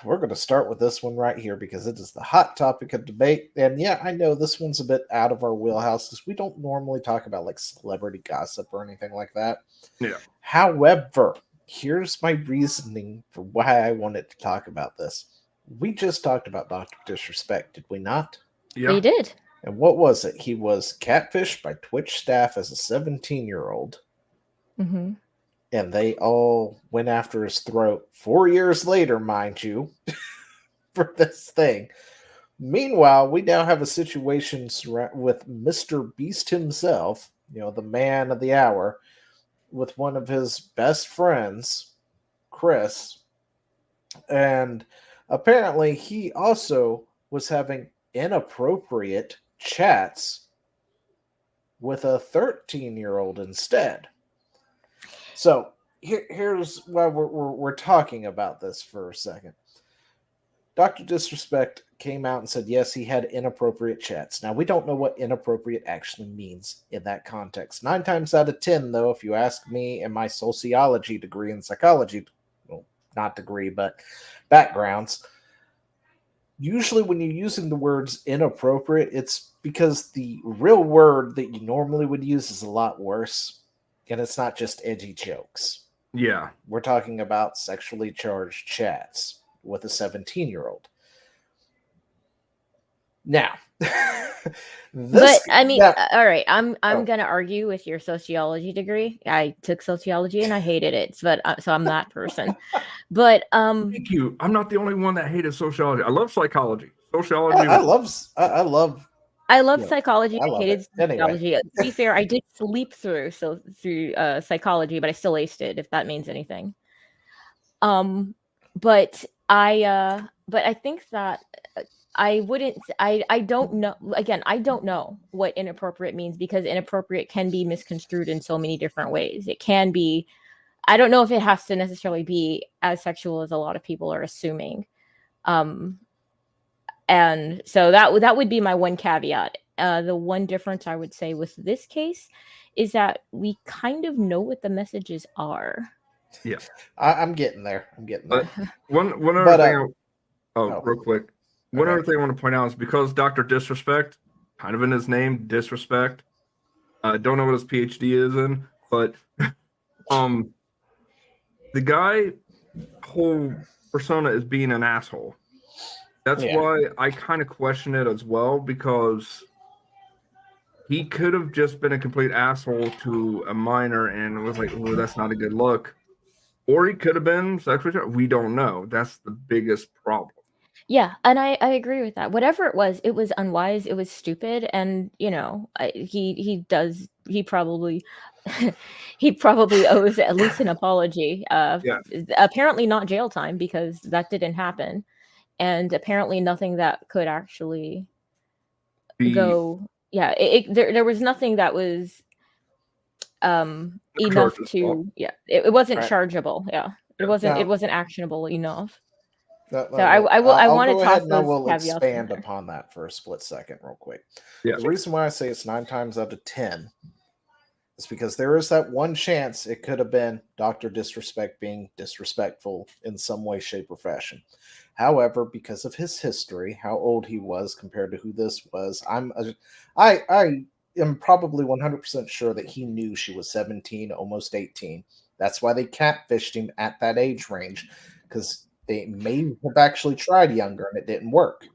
we're going to start with this one right here because it is the hot topic of debate. And yeah, I know this one's a bit out of our wheelhouse because we don't normally talk about like celebrity gossip or anything like that. Yeah. However, here's my reasoning for why I wanted to talk about this. We just talked about Dr. Disrespect, did we not? Yeah. We did. And what was it? He was catfished by Twitch staff as a 17-year-old. Mm-hmm. And they all went after his throat 4 years later, mind you, for this thing. Meanwhile, we now have a situation with Mr. Beast himself, the man of the hour, with one of his best friends, Chris. And apparently, he also was having inappropriate chats with a 13-year-old instead. So here's why we're talking about this for a second. Dr. Disrespect came out and said, yes, he had inappropriate chats. Now, we don't know what inappropriate actually means in that context. 9 times out of 10, though, if you ask me in my sociology degree and psychology, well, not degree, but backgrounds, usually when you're using the words inappropriate, it's because the real word that you normally would use is a lot worse. And it's not just edgy jokes. Yeah. We're talking about sexually charged chats with a 17-year-old. Now, but I mean, all right, I'm going to argue with your sociology degree. I took sociology and I hated it, but so I'm that person. But thank you. I'm not the only one that hated sociology. I love psychology. Sociology. I love psychology. I hated sociology. Anyway. To be fair, I did sleep through psychology, but I still aced it, if that means anything. But I think that I don't know. Again, I don't know what inappropriate means because inappropriate can be misconstrued in so many different ways. It can be, I don't know if it has to necessarily be as sexual as a lot of people are assuming. And so that would be my one caveat. The one difference I would say with this case is that we kind of know what the messages are. Yeah, I'm getting there. One other thing. Real quick. One other thing I want to point out is because Dr. Disrespect, kind of in his name, Disrespect. I don't know what his PhD is in, but the guy whole persona is being an asshole. That's why I kind of question it as well, because he could have just been a complete asshole to a minor and was like, oh, that's not a good look. Or he could have been sexually. We don't know. That's the biggest problem. Yeah, and I agree with that. Whatever it was unwise, it was stupid, and he probably owes at least an apology. Apparently not jail time because that didn't happen, and apparently nothing that could actually go. Yeah, there was nothing that was enough to. Yeah, it wasn't chargeable. Yeah, it wasn't actionable enough. So I want to toss those I will caveats expand upon that for a split second real quick. Yeah. The reason why I say it's 9 times out of 10 is because there is that one chance it could have been Dr. Disrespect being disrespectful in some way, shape, or fashion. However, because of his history, how old he was compared to who this was, I am probably 100% sure that he knew she was 17, almost 18. That's why they catfished him at that age range, because they may have actually tried younger and it didn't work.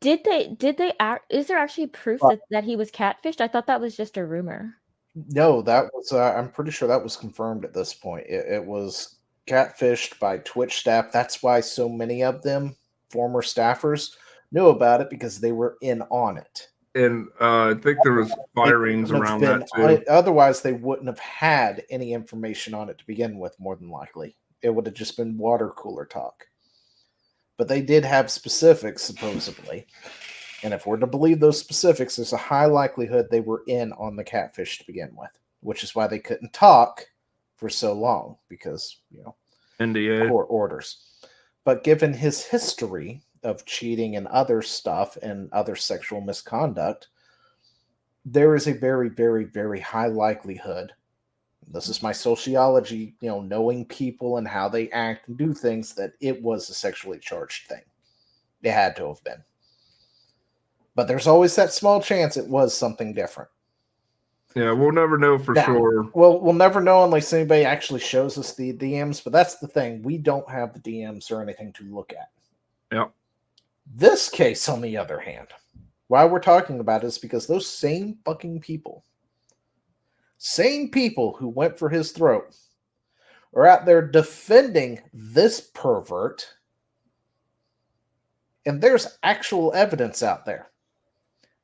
Did they act? Is there actually proof that he was catfished? I thought that was just a rumor. No, that was. I'm pretty sure that was confirmed at this point. It was catfished by Twitch staff. That's why so many of them, former staffers, knew about it because they were in on it. And I think there was firings around that too. Otherwise, they wouldn't have had any information on it to begin with. More than likely, it would have just been water cooler talk. But they did have specifics, supposedly. And if we're to believe those specifics, there's a high likelihood they were in on the catfish to begin with, which is why they couldn't talk for so long because, NDA court orders. But given his history of cheating and other stuff and other sexual misconduct, there is a very, very, very high likelihood this is my sociology, knowing people and how they act and do things, that it was a sexually charged thing. It had to have been. But there's always that small chance it was something different. Yeah, we'll never know for sure. Well, we'll never know unless anybody actually shows us the DMs, but that's the thing. We don't have the DMs or anything to look at. Yep. This case, on the other hand, why we're talking about it is because those same fucking people, who went for his throat, are out there defending this pervert, and there's actual evidence out there.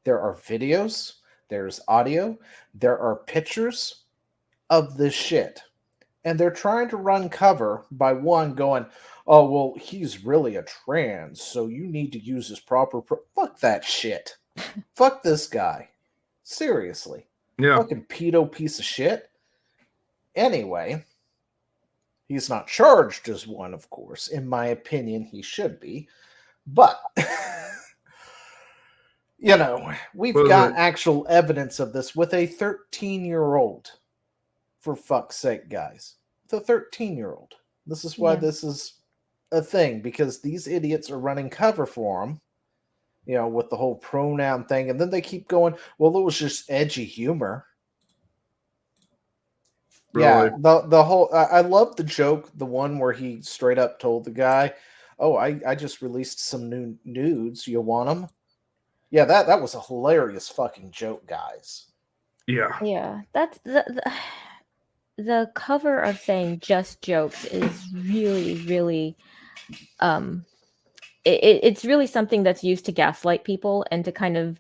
There are videos, there's audio, there are pictures of this shit. And they're trying to run cover by one going, oh, well, he's really a trans, so you need to use his proper... Fuck that shit. Fuck this guy. Seriously. Yeah. Fucking pedo piece of shit. Anyway, he's not charged as one, of course. In my opinion, he should be. But... we've got actual evidence of this with a 13-year-old. For fuck's sake, guys. The 13-year-old. This is why this is a thing, because these idiots are running cover for him, with the whole pronoun thing, and then they keep going, well, it was just edgy humor. Really? Yeah, the whole... I love the joke, the one where he straight up told the guy, oh, I just released some new nudes. You want them? Yeah, that was a hilarious fucking joke, guys. Yeah. Yeah, that's the cover of saying just jokes is really, really, it's really something that's used to gaslight people and to kind of,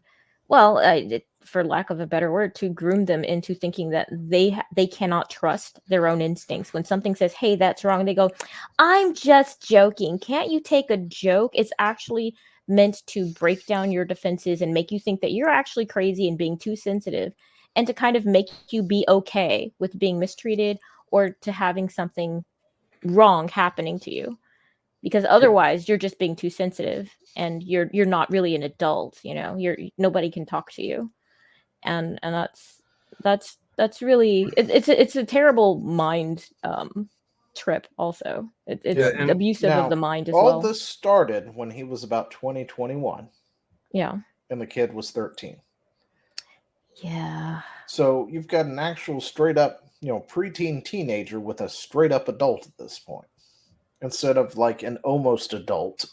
for lack of a better word, to groom them into thinking that they cannot trust their own instincts. When something says, hey, that's wrong, they go, I'm just joking. Can't you take a joke? It's actually meant to break down your defenses and make you think that you're actually crazy and being too sensitive, and to kind of make you be okay with being mistreated or to having something wrong happening to you, because otherwise you're just being too sensitive and you're not really an adult. Nobody can talk to you, and that's really it's a terrible mind trip. Also, it's abusive of the mind as well. All this started when he was about 21. Yeah, and the kid was 13. Yeah. So you've got an actual straight up, preteen teenager with a straight up adult at this point, instead of like an almost adult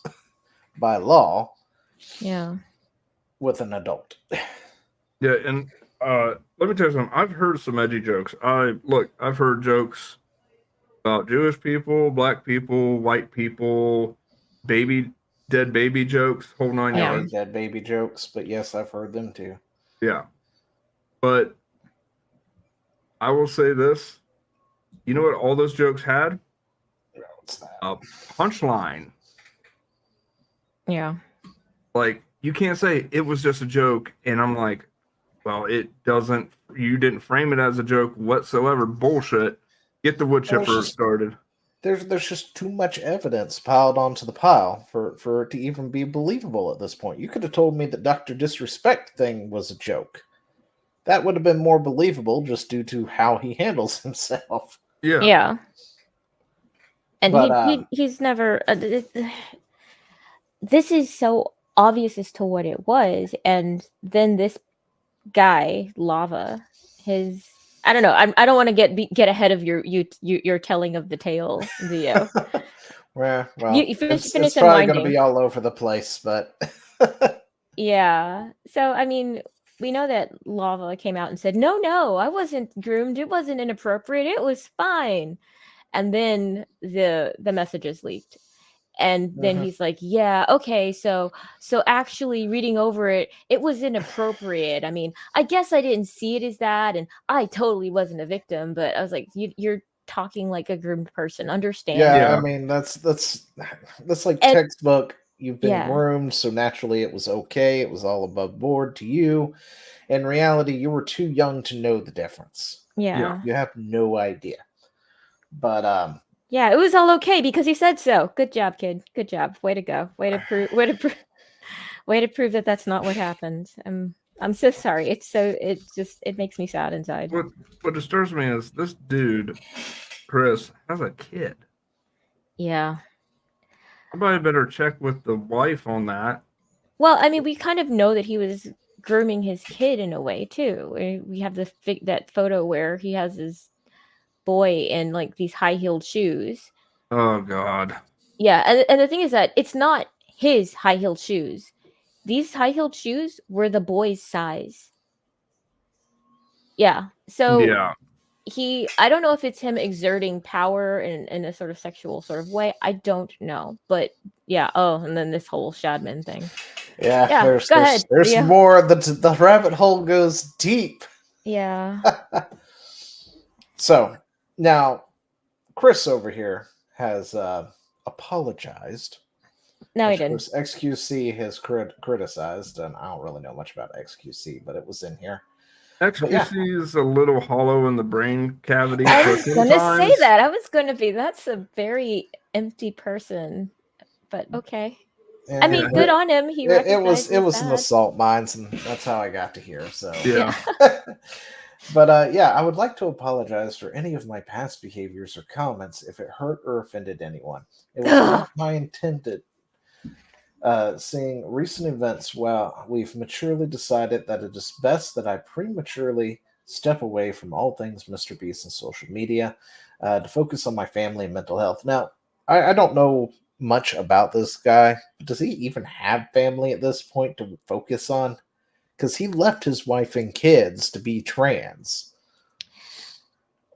by law. Yeah. With an adult. Yeah, and let me tell you something. I've heard some edgy jokes. I've heard jokes about Jewish people, black people, white people, dead baby jokes, whole nine yards. Dead baby jokes, but yes, I've heard them too. Yeah. But I will say this. You know what all those jokes had? What's that? A punchline. Yeah. Like, you can't say it was just a joke, and I'm like, well, you didn't frame it as a joke whatsoever. Bullshit. Get the wood chipper started. There's just too much evidence piled onto the pile for it to even be believable at this point. You could have told me that Dr. Disrespect thing was a joke. That would have been more believable just due to how he handles himself. Yeah. Yeah. And he's never... this is so obvious as to what it was. And then this guy, Lava, I don't know. I don't want to get ahead of your telling of the tale, Leo. Well, you finish it's probably going to be all over the place, but... Yeah. So, I mean, we know that Lava came out and said, no, I wasn't groomed. It wasn't inappropriate. It was fine. And then the messages leaked. And then he's like, yeah, okay, so actually reading over it, it was inappropriate. I mean, I guess I didn't see it as that, and I totally wasn't a victim, but I was like, you're talking like a groomed person. Understand? Yeah, I mean, that's like textbook. You've been groomed, so naturally it was okay. It was all above board to you. In reality, you were too young to know the difference. Yeah. You have no idea. But yeah, it was all okay because he said so. Good job, kid. Good job. Way to go. Way to prove that that's not what happened. I'm so sorry. It makes me sad inside. What disturbs me is this dude, Chris, has a kid. Yeah. Somebody better check with the wife on that. Well, I mean, we kind of know that he was grooming his kid in a way too. We have that photo where he has his boy in like these high-heeled shoes. Oh God. Yeah, and the thing is that it's not his high-heeled shoes. These high-heeled shoes were the boy's size. Yeah. So Yeah. I don't know if it's him exerting power in a sort of sexual sort of way. I don't know. But yeah, and then this whole Shadman thing. Yeah, Go ahead. There's more. The rabbit hole goes deep. Yeah. So now Chris over here has apologized. No, he Of didn't. course, XQC has criticized, and I don't really know much about XQC, but it was in here. XQC is a little hollow in the brain cavity. I was going to say that. I was going to be. That's a very empty person, but okay. I mean, good on him. It was in the salt mines, and that's how I got to here. So yeah. But I would like to apologize for any of my past behaviors or comments if it hurt or offended anyone. It was not my intended. Seeing recent events, well, we've maturely decided that it is best that I prematurely step away from all things Mr. Beast and social media to focus on my family and mental health. Now, I don't know much about this guy, but does he even have family at this point to focus on? Because he left his wife and kids to be trans.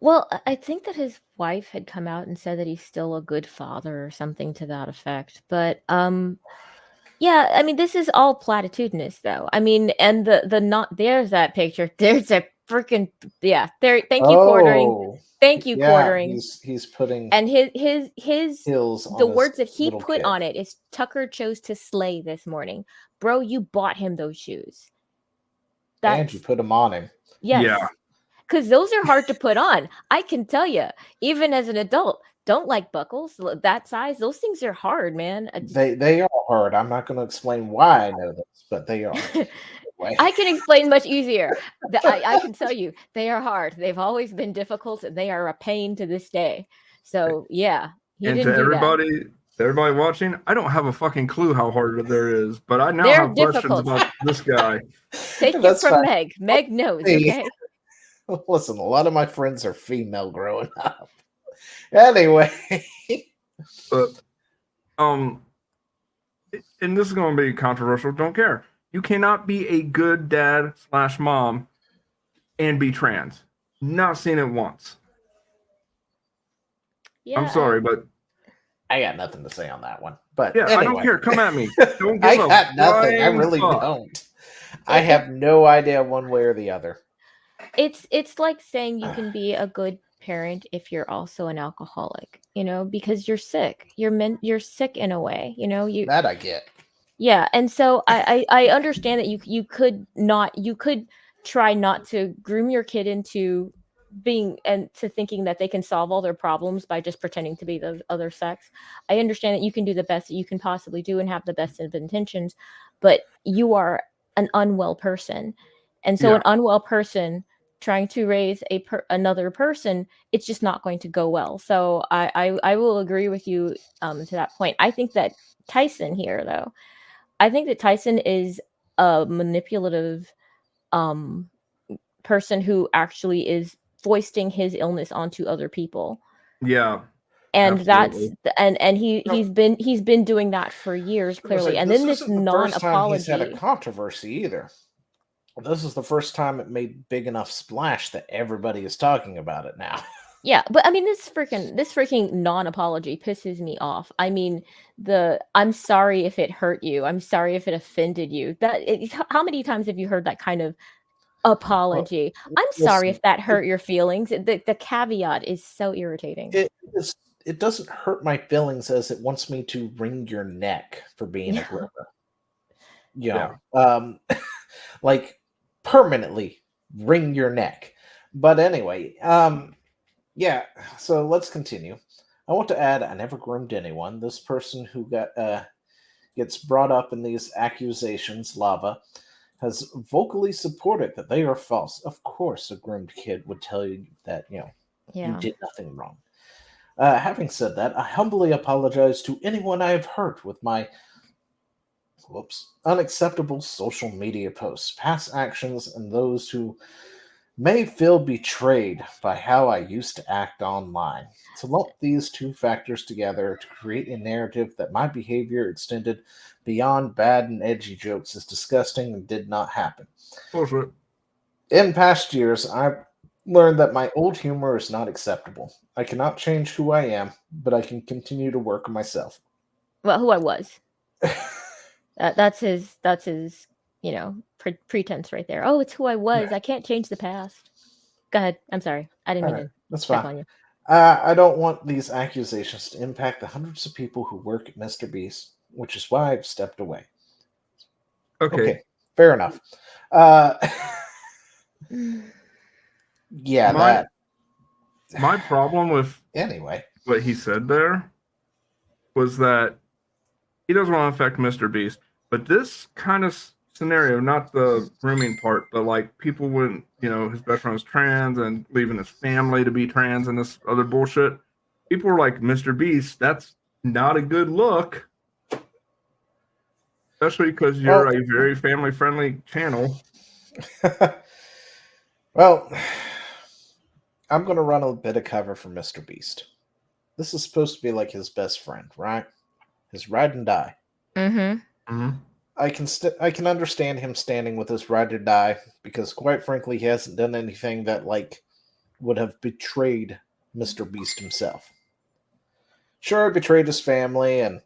Well, I think that his wife had come out and said that he's still a good father or something to that effect. But yeah, I mean, this is all platitudinous, though. I mean, and the not there's that picture. There's a freaking there. Thank you, Quartering. Thank you, Quartering. He's putting and his hills on the words that he put kid. on it is Tucker chose to slay this morning, bro. You bought him those shoes. And you put them on him. Yes. Yeah. Because those are hard to put on. I can tell you, even as an adult, don't like buckles that size. Those things are hard, man. They are hard. I'm not going to explain why I know this, but they are. I can explain much easier. I can tell you, they are hard. They've always been difficult, and they are a pain to this day. So yeah, and to everybody watching, I don't have a fucking clue how hard there is, but I now have questions about this guy. Take it from Meg. Meg knows. Okay. Listen, a lot of my friends are female growing up. Anyway, but and this is going to be controversial. Don't care. You cannot be a good dad / mom and be trans. Not seen it once. Yeah, I'm sorry, but I got nothing to say on that one. But yeah, anyway. I don't care. Come at me. Don't give I got nothing. I really don't. I have no idea one way or the other. It's like saying you can be a good parent if you're also an alcoholic, because you're sick. You're sick in a way, That I get. Yeah, and so I understand that you could try not to groom your kid into being and to thinking that they can solve all their problems by just pretending to be the other sex. I understand that you can do the best that you can possibly do and have the best of intentions, but you are an unwell person. And so an unwell person trying to raise another person, it's just not going to go well. So I will agree with you to that point. I think that Tyson here, though, is a manipulative person who actually is foisting his illness onto other people. Yeah. And absolutely. He's been doing that for years, clearly. And then this non-apology. He's had a controversy either. This is the first time it made big enough splash that everybody is talking about it now. Yeah, but I mean, this freaking non-apology pisses me off. I mean, I'm sorry if it hurt you. I'm sorry if it offended you. How many times have you heard that kind of apology? Well, I'm sorry if that hurt your feelings. The caveat is so irritating. It doesn't hurt my feelings as it wants me to wring your neck for being a groomer. Like permanently wring your neck. But anyway, so let's continue. I want to add, I never groomed anyone. This person who gets brought up in these accusations, Lava, has vocally supported that they are false. Of course, a groomed kid would tell you that, you Yeah. did nothing wrong. Having said that, I humbly apologize to anyone I have hurt with my unacceptable social media posts, past actions, and those who may feel betrayed by how I used to act online. To lump these two factors together to create a narrative that my behavior extended beyond bad and edgy jokes is disgusting and did not happen. Bullshit. In past years, I've learned that my old humor is not acceptable. I cannot change who I am, but I can continue to work on myself. Well, who I was. That's his pretense right there. Oh, it's who I was. I can't change the past. Go ahead. I'm sorry. I didn't mean to That's step fine. on you. I don't want these accusations to impact the hundreds of people who work at Mr. Beast, which is why I've stepped away. Okay, fair enough. Yeah, my problem with anyway what he said there was that he doesn't want to affect Mr. Beast, but this kind of scenario, not the grooming part, but like people wouldn't, his best friend was trans and leaving his family to be trans and this other bullshit. People were like, Mr. Beast, that's not a good look. Especially because you're a very family-friendly channel. Well, I'm going to run a bit of cover for Mr. Beast. This is supposed to be like his best friend, right? His ride and die. Mm-hmm. Mm-hmm. I can understand him standing with his ride or die because, quite frankly, he hasn't done anything that would have betrayed Mr. Beast himself. Sure, he betrayed his family, and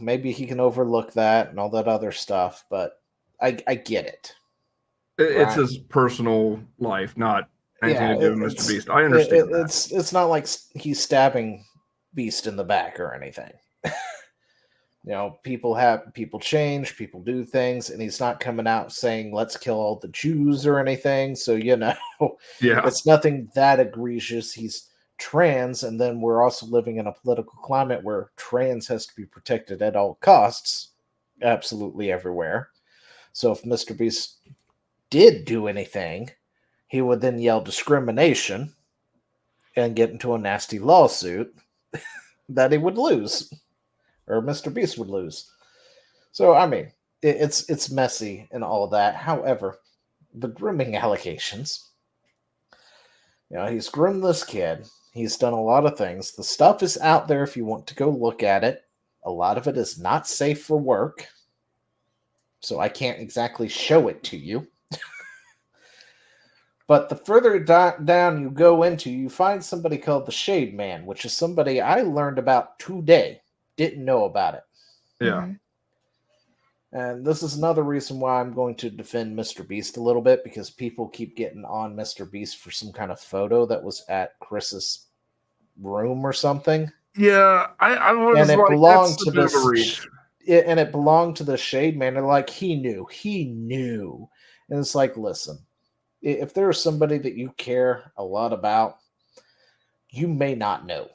maybe he can overlook that and all that other stuff. But I get it. It's his personal life, not anything to do with Mr. Beast. I understand that. It's not like he's stabbing Beast in the back or anything. People change, people do things, and he's not coming out saying let's kill all the Jews or anything. So it's nothing that egregious. He's trans, and then we're also living in a political climate where trans has to be protected at all costs, absolutely everywhere. So if Mr. Beast did do anything, he would then yell discrimination and get into a nasty lawsuit that he would lose. Or Mr. Beast would lose. So, I mean, it's messy and all of that. However, the grooming allegations, he's groomed this kid. He's done a lot of things. The stuff is out there if you want to go look at it. A lot of it is not safe for work. So I can't exactly show it to you. But the further down you go into, you find somebody called the Shade Man, which is somebody I learned about today. Didn't know about it. Yeah. And this is another reason why I'm going to defend Mr. Beast a little bit, because people keep getting on Mr. Beast for some kind of photo that was at Chris's room or something. Yeah, I was and it like, belonged that's to a bit of a this, reach. And it belonged to the Shade Man. They're like, he knew. And it's like, listen, if there's somebody that you care a lot about, you may not know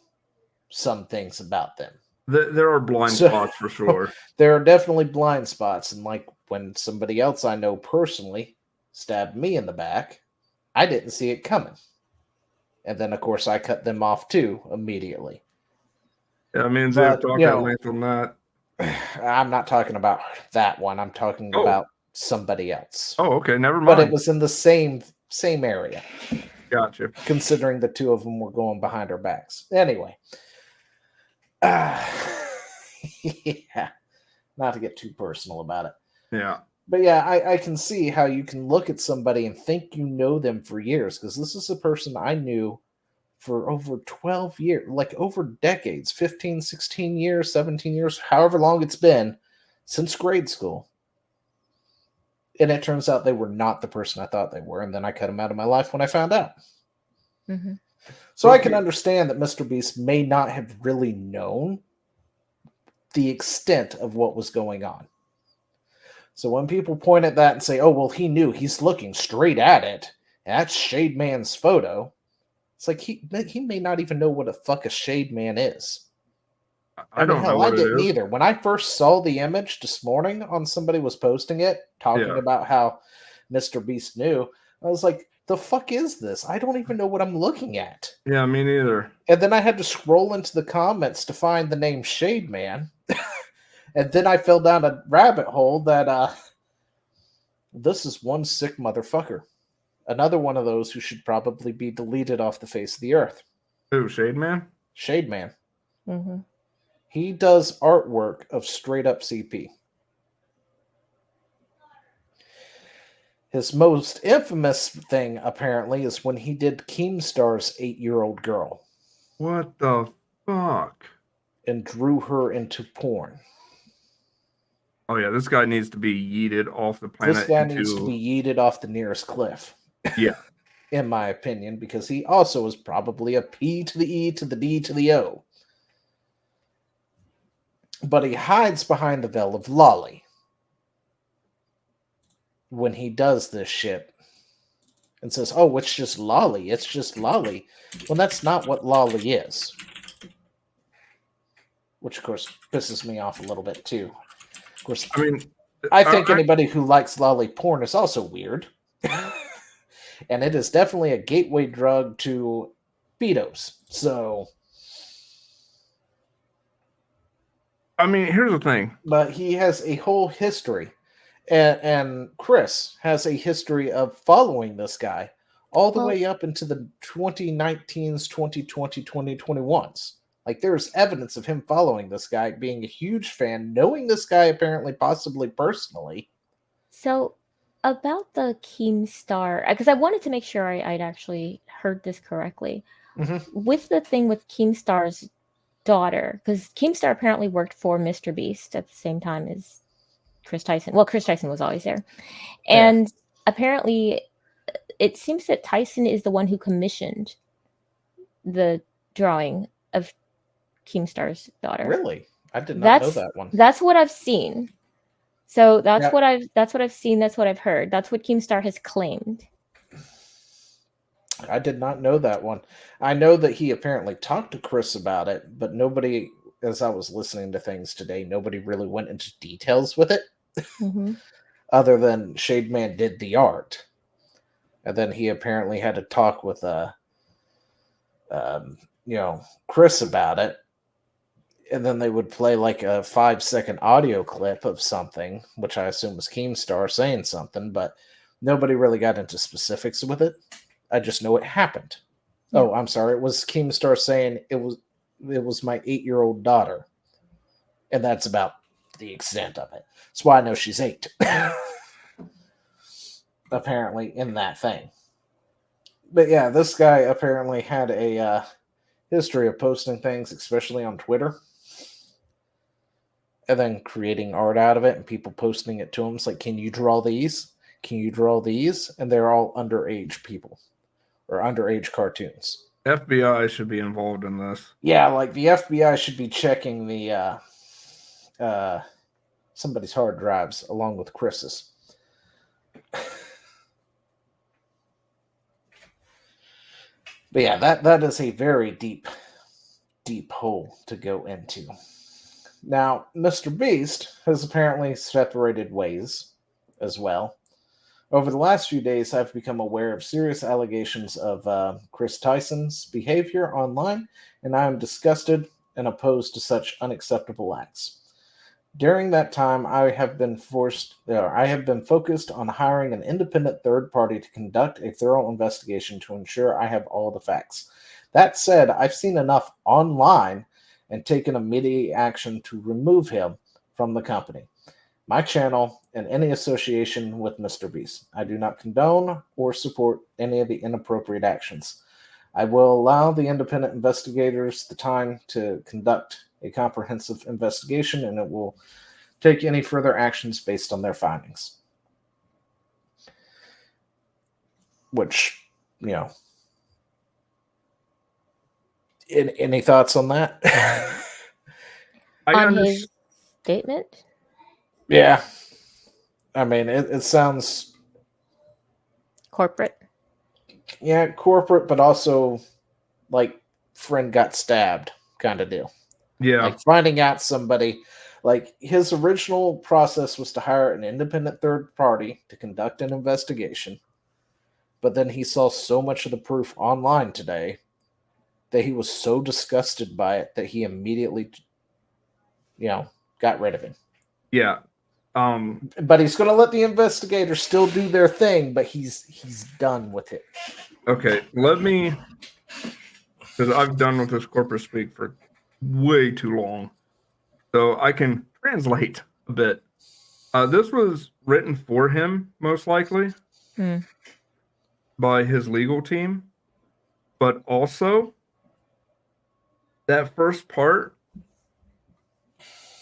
some things about them. There are blind spots for sure. There are definitely blind spots. And like when somebody else I know personally stabbed me in the back, I didn't see it coming. And then, of course, I cut them off too immediately. Yeah, me and Zay talked at length on that. I'm not talking about that one. I'm talking about somebody else. Oh, okay. Never mind. But it was in the same area. Gotcha. Considering the two of them were going behind our backs. Anyway. Yeah. Not to get too personal about it. Yeah. But yeah, I can see how you can look at somebody and think you know them for years, because this is a person I knew for over 12 years, like over decades, 15, 16 years, 17 years, however long it's been, since grade school. And it turns out they were not the person I thought they were, and then I cut them out of my life when I found out. Mm-hmm. So I can understand that Mr. Beast may not have really known the extent of what was going on. So when people point at that and say, oh, well, he knew, he's looking straight at it, and that's Shade Man's photo, it's like he may not even know what the fuck a Shade Man is. I don't know hell, I what it didn't is. either. When I first saw the image this morning on somebody was posting it, talking Yeah. about how Mr. Beast knew, I was like, the fuck is this? I don't even know what I'm looking at. Yeah, me neither. And then I had to scroll into the comments to find the name Shade Man. And then I fell down a rabbit hole that this is one sick motherfucker. Another one of those who should probably be deleted off the face of the earth. Who, Shade Man? Shade Man. Mm-hmm. He does artwork of straight up CP. His most infamous thing, apparently, is when he did Keemstar's 8-year-old girl What the fuck? and drew her into porn. Oh yeah, this guy needs to be yeeted off the planet. This guy needs to be yeeted off the nearest cliff. Yeah. In my opinion, because he also is probably a P to the E to the D to the O. But he hides behind the veil of lolly when he does this shit and says, oh, it's just lolly. It's just lolly. Well, that's not what lolly is. Which, of course, pisses me off a little bit, too. Of course, I mean, I think anybody who likes lolly porn is also weird. And it is definitely a gateway drug to pedos. So... I mean, here's the thing. But he has a whole history. And Chris has a history of following this guy all the way up into the 2019s, 2020, 2021s. Like, there's evidence of him following this guy, being a huge fan, knowing this guy apparently, possibly personally. So, about the Keemstar, because I wanted to make sure I'd actually heard this correctly. Mm-hmm. With the thing with Keemstar's daughter, because Keemstar apparently worked for Mr. Beast at the same time as Chris Tyson. Well, Chris Tyson was always there. And apparently it seems that Tyson is the one who commissioned the drawing of Keemstar's daughter. Really? I did not know that one. That's what I've seen. So that's what I've seen, that's what I've heard. That's what Keemstar has claimed. I did not know that one. I know that he apparently talked to Chris about it, but nobody, as I was listening to things today, nobody really went into details with it. Mm-hmm. Other than Shade Man did the art. And then he apparently had to talk with Chris about it. And then they would play like a 5-second audio clip of something, which I assume was Keemstar saying something, but nobody really got into specifics with it. I just know it happened. Yeah. Oh, I'm sorry. It was Keemstar saying it was my 8-year-old daughter. And that's about the extent of it. That's why I know she's 8. Apparently in that thing. But yeah, this guy apparently had a history of posting things, especially on Twitter. And then creating art out of it and people posting it to him. It's like, can you draw these? Can you draw these? And they're all underage people. Or underage cartoons. FBI should be involved in this. Yeah, like the FBI should be checking the somebody's hard drives along with Chris's. But yeah, that is a very deep hole to go into. Now, Mr. Beast has apparently separated ways as well. Over the last few days, I've become aware of serious allegations of Chris Tyson's behavior online, and I am disgusted and opposed to such unacceptable acts. During that time, I have been focused on hiring an independent third party to conduct a thorough investigation to ensure I have all the facts. That said, I've seen enough online and taken immediate action to remove him from the company, my channel, and any association with Mr. Beast. I do not condone or support any of the inappropriate actions. I will allow the independent investigators the time to conduct a comprehensive investigation, and it will take any further actions based on their findings. Which, any thoughts on that? On his statement? Yeah. I mean, it sounds... corporate. Yeah, corporate, but also like friend got stabbed kind of deal. Yeah. Like finding out somebody, like his original process was to hire an independent third party to conduct an investigation. But then he saw so much of the proof online today that he was so disgusted by it that he immediately, got rid of him. Yeah. But he's going to let the investigators still do their thing, but he's done with it. Okay, let me, because I've done with this corporate speak for way too long, so I can translate a bit. This was written for him, most likely, by his legal team, but also that first part,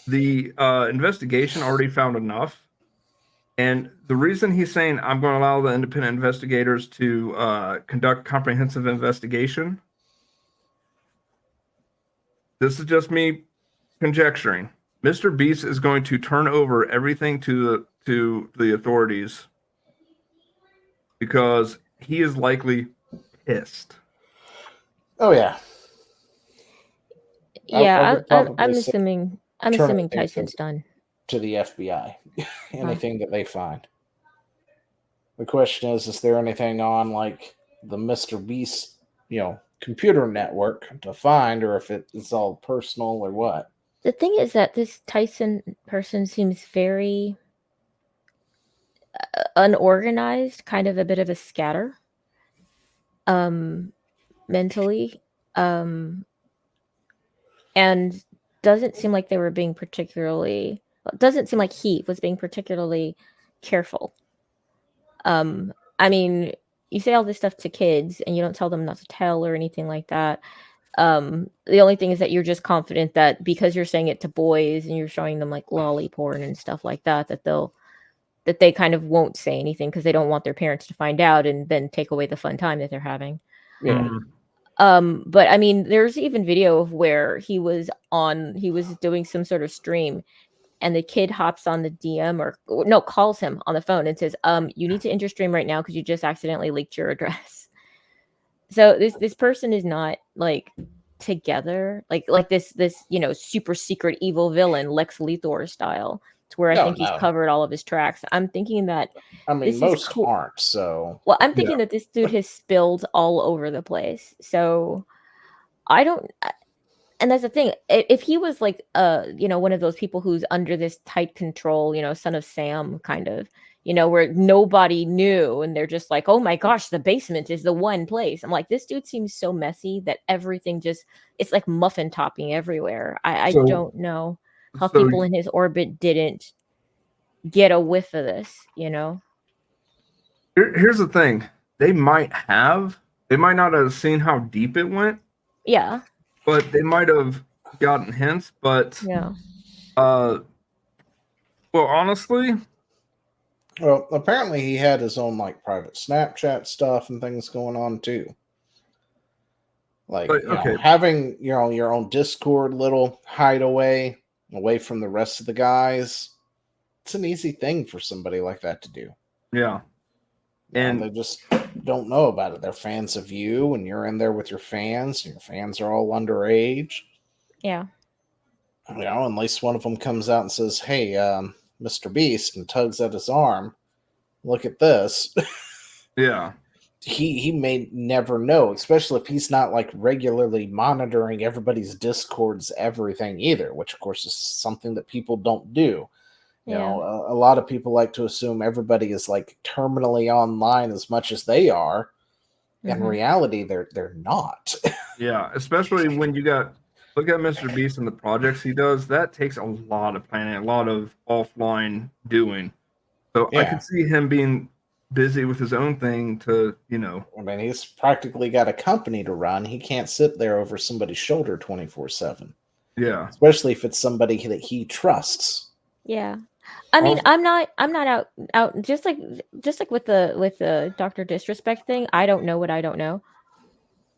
the investigation already found enough. And the reason he's saying I'm going to allow the independent investigators to conduct comprehensive investigation, this is just me conjecturing. Mr. Beast is going to turn over everything to the authorities because he is likely pissed. Oh yeah. Yeah, I'm assuming Tyson's done. To the FBI. Anything that they find. The question is there anything on like the Mr. Beast, computer network to find, or if it's all personal or what? The thing is that this Tyson person seems very unorganized, kind of a bit of a scatter, mentally, and doesn't seem like he was being particularly careful. I mean, you say all this stuff to kids and you don't tell them not to tell or anything like that. The only thing is that you're just confident that because you're saying it to boys and you're showing them like lolly porn and stuff like that, that they kind of won't say anything because they don't want their parents to find out and then take away the fun time that they're having. Yeah. But I mean, there's even video of where he was doing some sort of stream and the kid hops on the DM calls him on the phone and says, you need to end your stream right now because you just accidentally leaked your address. So this person is not like together, like this super secret evil villain, Lex Luthor style, to where I think he's covered all of his tracks. I'm thinking that most aren't, so well, I'm thinking that this dude has spilled all over the place. So I don't. And that's the thing. If he was like, one of those people who's under this tight control, Son of Sam kind of, where nobody knew and they're just like, oh my gosh, the basement is the one place. I'm like, this dude seems so messy that everything it's like muffin topping everywhere. I don't know how people in his orbit didn't get a whiff of this, Here's the thing. They might not have seen how deep it went. Yeah. But they might have gotten hints, but yeah. Well, honestly, apparently he had his own like private Snapchat stuff and things going on too. Like having your own Discord little hideaway away from the rest of the guys, it's an easy thing for somebody like that to do. Yeah. And they just don't know about it. They're fans of you, and you're in there with your fans, and your fans are all underage. Yeah. Unless one of them comes out and says, hey, Mr. Beast, and tugs at his arm, look at this. Yeah. He may never know, especially if he's not like regularly monitoring everybody's Discords, everything either, which of course is something that people don't do. A lot of people like to assume everybody is like terminally online as much as they are. In reality, they're not. Yeah, especially when you look at Mr. Beast and the projects he does. That takes a lot of planning, a lot of offline doing. So I could see him being busy with his own thing to, I mean, he's practically got a company to run. He can't sit there over somebody's shoulder 24/7. Yeah, especially if it's somebody that he trusts. Yeah. I mean, I'm not out just like with the Dr. Disrespect thing. I don't know what I don't know.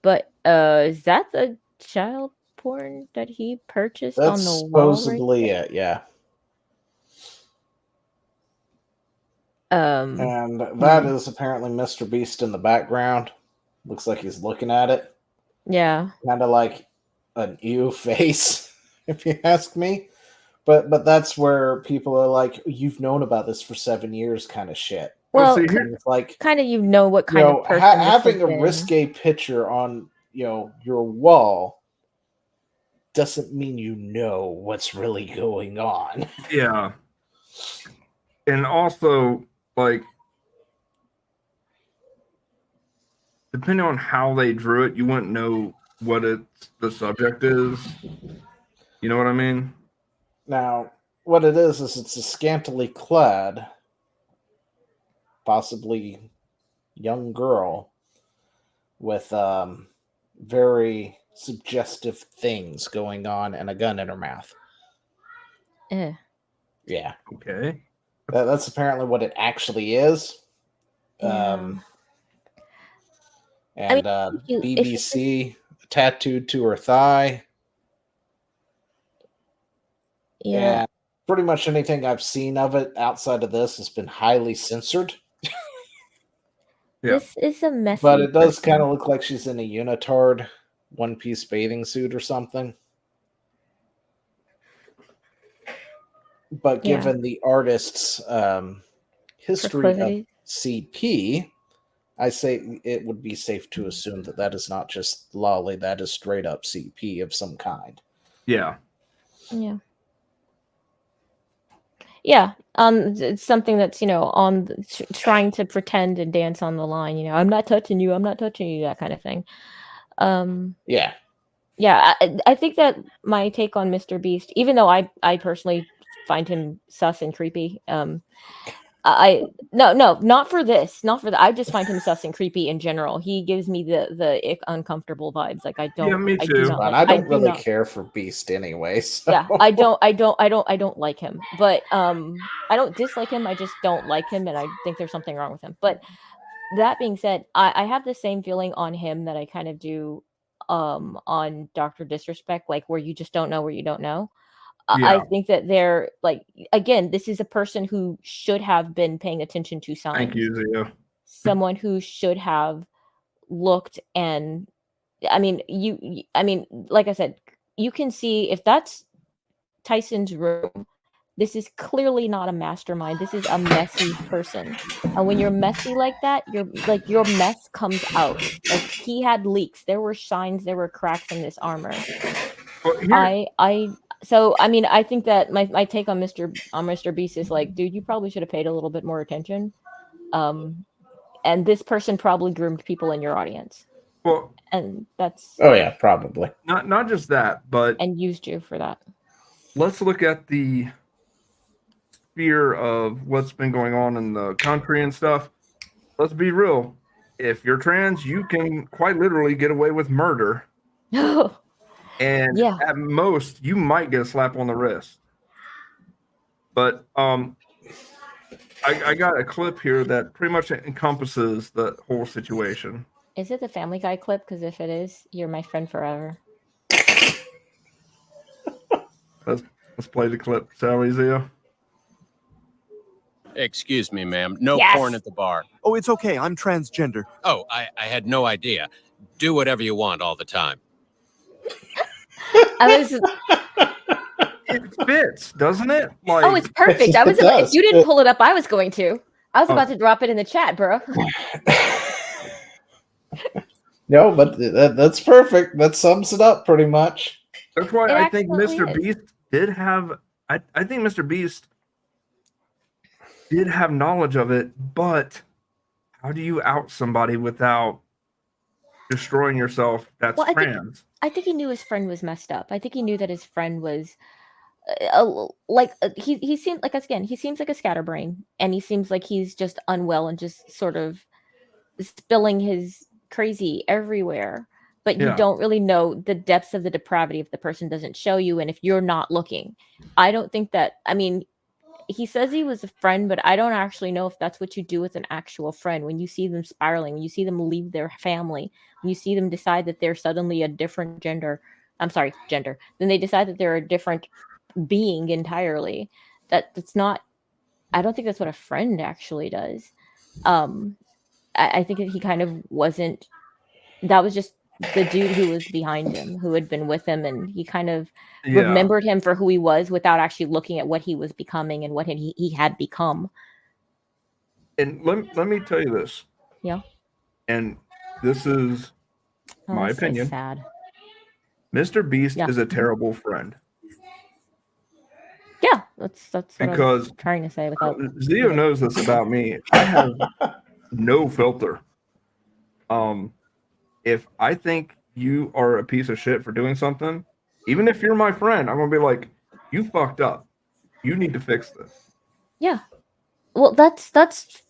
But is that the child porn that he purchased on the wall? Supposedly it, yeah. And that is apparently Mr. Beast in the background. Looks like he's looking at it. Yeah. Kind of like an ew face if you ask me. But that's where people are like, you've known about this for 7 years, kind of shit. Well, Well, see, And it's like, kind of, what kind of person this has having a been. risque picture on your wall doesn't mean you know what's really going on. yeah. And also, like, depending on how they drew it, you wouldn't know what the subject is. You know what I mean? Now, what it is it's a scantily clad, possibly young girl with very suggestive things going on and a gun in her mouth. Eh. Yeah. Okay. That's apparently what it actually is. Yeah. And BBC tattooed to her thigh. Yeah. And pretty much anything I've seen of it outside of this has been highly censored. Yeah. This is a messy. But it does kind of look like she's in a unitard one-piece bathing suit or something. But given the artist's history of CP, I say it would be safe to assume that is not just lolly, that is straight up CP of some kind. Yeah. Yeah. Yeah. It's something that's, on trying to pretend and dance on the line, I'm not touching you, that kind of thing. Yeah. Yeah, I think that my take on Mr. Beast, even though I personally find him sus and creepy, no, not for this, not for that. I just find him sus and creepy in general. He gives me the uncomfortable vibes. Like I don't. Yeah, me I too. do not like. I don't really care for Beast anyway. So. Yeah, I don't like him. But I don't dislike him. I just don't like him, and I think there's something wrong with him. But that being said, I have the same feeling on him that I kind of do on Dr. Disrespect, like where you just don't know where you don't know. I think that they're like, again, this is a person who should have been paying attention to signs. Thank you, Zio. Someone who should have looked, and I mean, like I said, you can see if that's Tyson's room. This is clearly not a mastermind. This is a messy person. And when you're messy like that, your mess comes out. Like he had leaks. There were shines, there were cracks in this armor. Well, I think that my take on Mr. Beast is like, dude, you probably should have paid a little bit more attention. And this person probably groomed people in your audience. Well, and that's oh yeah, probably not just that, but and used you for that. Let's look at the sphere of what's been going on in the country and stuff. Let's be real. If you're trans, you can quite literally get away with murder. And at most, you might get a slap on the wrist. But I got a clip here that pretty much encompasses the whole situation. Is it the Family Guy clip? Because if it is, you're my friend forever. Let's play the clip, shall we, Zio? Excuse me, ma'am. No porn at the bar. Oh, it's okay. I'm transgender. Oh, I had no idea. Do whatever you want all the time. It fits, doesn't it? Like, it's perfect. I was if you didn't pull it up, I was going to. I was about to drop it in the chat, bro. No, but that's perfect. That sums it up pretty much. That's why I think Mr. Beast did have. I think Mr. Beast did have knowledge of it, but how do you out somebody without destroying yourself? That's trans. I think he knew his friend was messed up. I think he knew that his friend was he seemed like, again, he seems like a scatterbrain, and he seems like he's just unwell and just sort of spilling his crazy everywhere. But you don't really know the depths of the depravity if the person doesn't show you, and if you're not looking. I don't think that. I mean, he says he was a friend, but I don't actually know if that's what you do with an actual friend. When you see them spiraling, when you see them leave their family, when you see them decide that they're suddenly a different gender, then they decide that they're a different being entirely. That's not. I don't think that's what a friend actually does. I think that he kind of wasn't. That was just the dude who was behind him, who had been with him, and he kind of Yeah. remembered him for who he was without actually looking at what he was becoming and what he had become. And let me tell you this. Yeah. And this is my that's opinion. Sad. Mr. Beast Yeah. is a terrible friend. Yeah, that's what I Because was trying to say without. Zio knows this about me. I have no filter. If I think you are a piece of shit for doing something, even if you're my friend, I'm gonna be like, you fucked up. You need to fix this. Yeah. Well, that's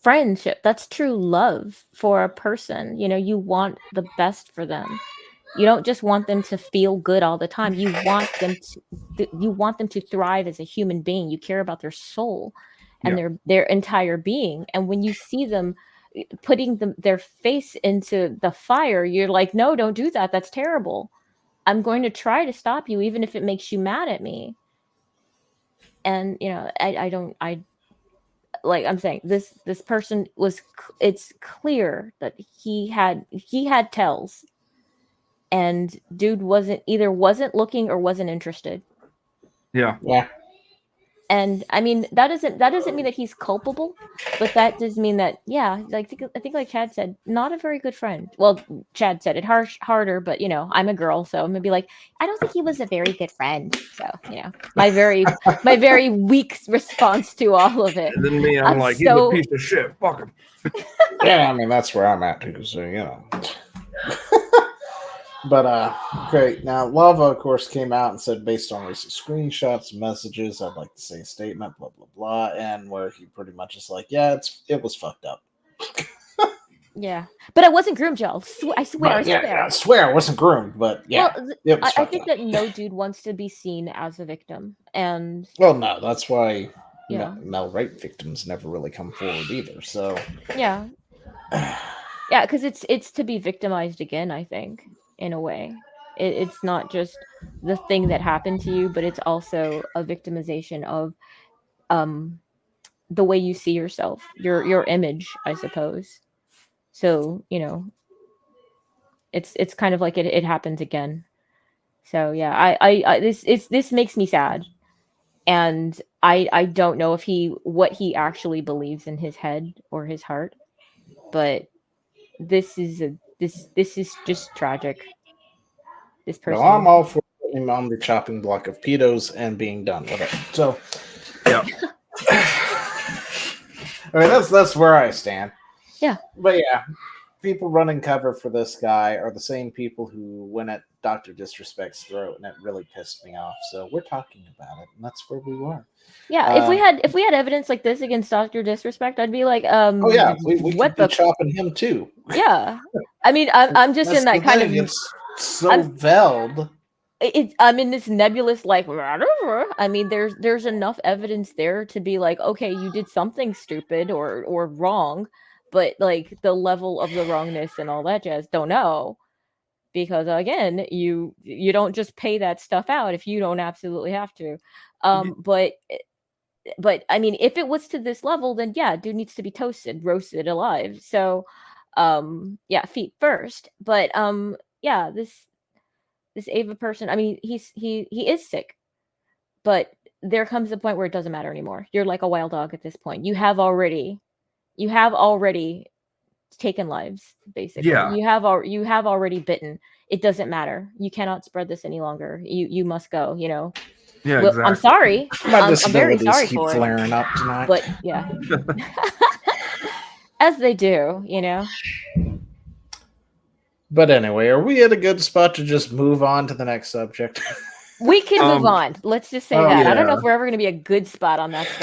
friendship. That's true love for a person. You know, you want the best for them. You don't just want them to feel good all the time. You want them to thrive as a human being. You care about their soul and their entire being. And when you see them putting their face into the fire, you're like, no, don't do that. That's terrible. I'm going to try to stop you, even if it makes you mad at me. And like I'm saying, this person it's clear that he had tells, and dude wasn't looking or wasn't interested. Yeah. And I mean, that doesn't mean that he's culpable, but that does mean that, yeah, like I think like Chad said, not a very good friend. Well, Chad said it harder, but I'm a girl, so I'm gonna be like, I don't think he was a very good friend. So my very weak response to all of it. And then me, I'm like, he's a piece of shit. Fuck him. Yeah, I mean that's where I'm at too. So But great. Now Lava, of course, came out and said, based on recent screenshots and messages, I'd like to say a statement, blah blah blah, and where he pretty much is like, yeah, it was fucked up. Yeah, but it wasn't groomed, Joe. I swear. I swear it wasn't groomed, but yeah, well, I think that no dude wants to be seen as a victim, and well, no, that's why yeah, rape victims never really come forward either. So yeah, yeah, because it's to be victimized again. I think in a way, it's not just the thing that happened to you, but it's also a victimization of the way you see yourself, your image, I suppose. So it's kind of like it happens again. So yeah, this makes me sad, and I don't know if what he actually believes in his head or his heart, but this is just tragic. This person. Well, I'm all for putting him on the chopping block of pedos and being done with it. So yeah. I mean that's where I stand. Yeah. But yeah, people running cover for this guy are the same people who went at Dr. Disrespect's throat, and it really pissed me off. So we're talking about it, and that's where we were. Yeah, if we had evidence like this against Dr. Disrespect, I'd be like, oh yeah, we could be chopping him too. Yeah, I mean, I'm just in that kind of. It's so veiled. I'm in this nebulous, like, I mean, there's enough evidence there to be like, okay, you did something stupid or wrong, but like the level of the wrongness and all that jazz, don't know, because again, you don't just pay that stuff out if you don't absolutely have to. But I mean, if it was to this level, then yeah, dude needs to be toasted, roasted alive. So, yeah, feet first. But yeah, this Ava person, I mean, he is sick, but there comes a point where it doesn't matter anymore. You're like a wild dog at this point. You have already taken lives, basically. Yeah. You have already bitten. It doesn't matter. You cannot spread this any longer. You must go. Yeah, well, exactly. I'm sorry. I'm very sorry keep for flaring up tonight. But yeah, as they do, But anyway, are we at a good spot to just move on to the next subject? We can move on. Let's just say that. Yeah. I don't know if we're ever going to be a good spot on that.